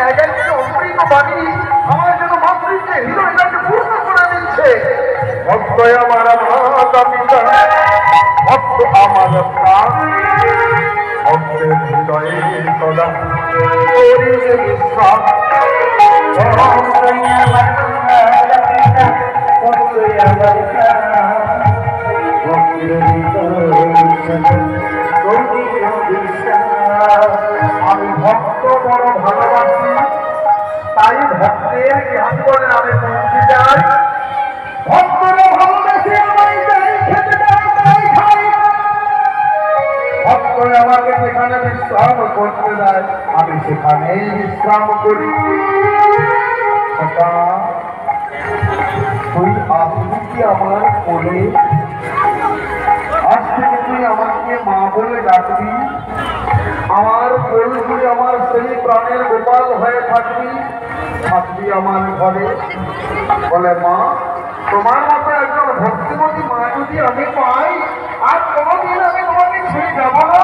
এক একটি অমৃত বাণী আমার যেন মাতৃকে হৃদয়টাকে পূর্ণ করে দিচ্ছে। ভক্ত আমার মাতা পিতা, ভক্ত আমার প্রাণ, ভক্তের হৃদয়ে সদা করিবে বিশ্বাস। আমি ভক্ত বড় ভালোবাসি, তাই ভক্তের জ্ঞান করে আমি পৌঁছে যাই। ভক্তরা ভালোবাসে আমায় যাই খেতে দাও তাই খাই। ভক্তরা আমাকে যেখানে বিশ্রাম করতে দেয় আমি সেখানেই বিশ্রাম করি। তুই আসবি কি আমার কোলে? আজ থেকে তুই আমাকে মা বলে ডাকবি। আমার কোল তুই আমার সেই প্রাণের গোপাল হয়ে থাকবি, থাকবি আমার ঘরে। বলে মা, তোমার মতো একজন ভক্তিমতী মা যদি আমি পাই, আর কোনদিন আমি তোমাকে ছেড়ে যাব না।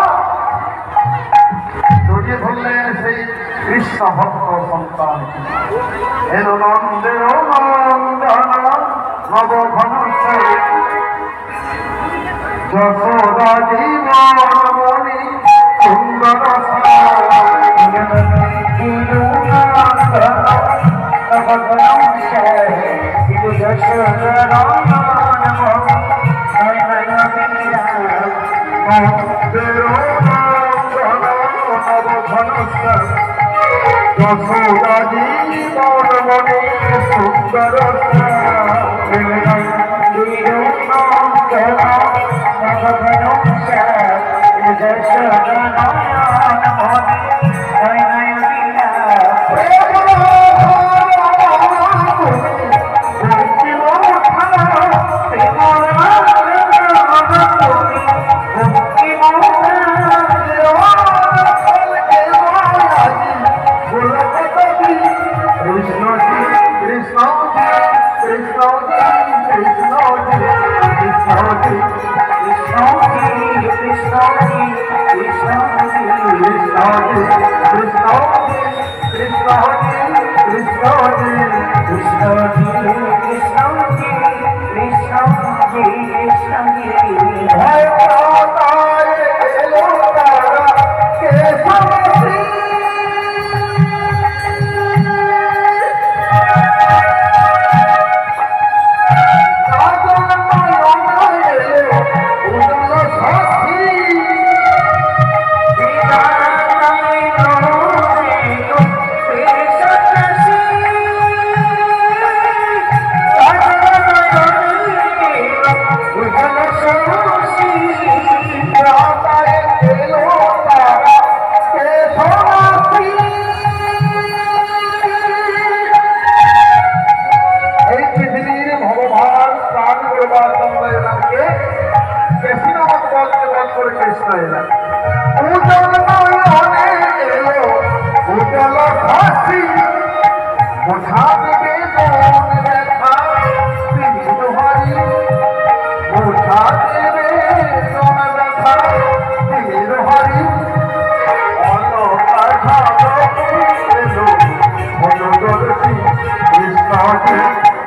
জড়িয়ে ধরলেন সেই কৃষ্ণ ভক্ত সন্তান। এর নন্দের নন্দন নবঘন যশোদা জীবন মণি সুন্দর যশোদা জীবন মণি সুন্দর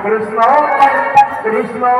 Krishna, Krishna, Krishna,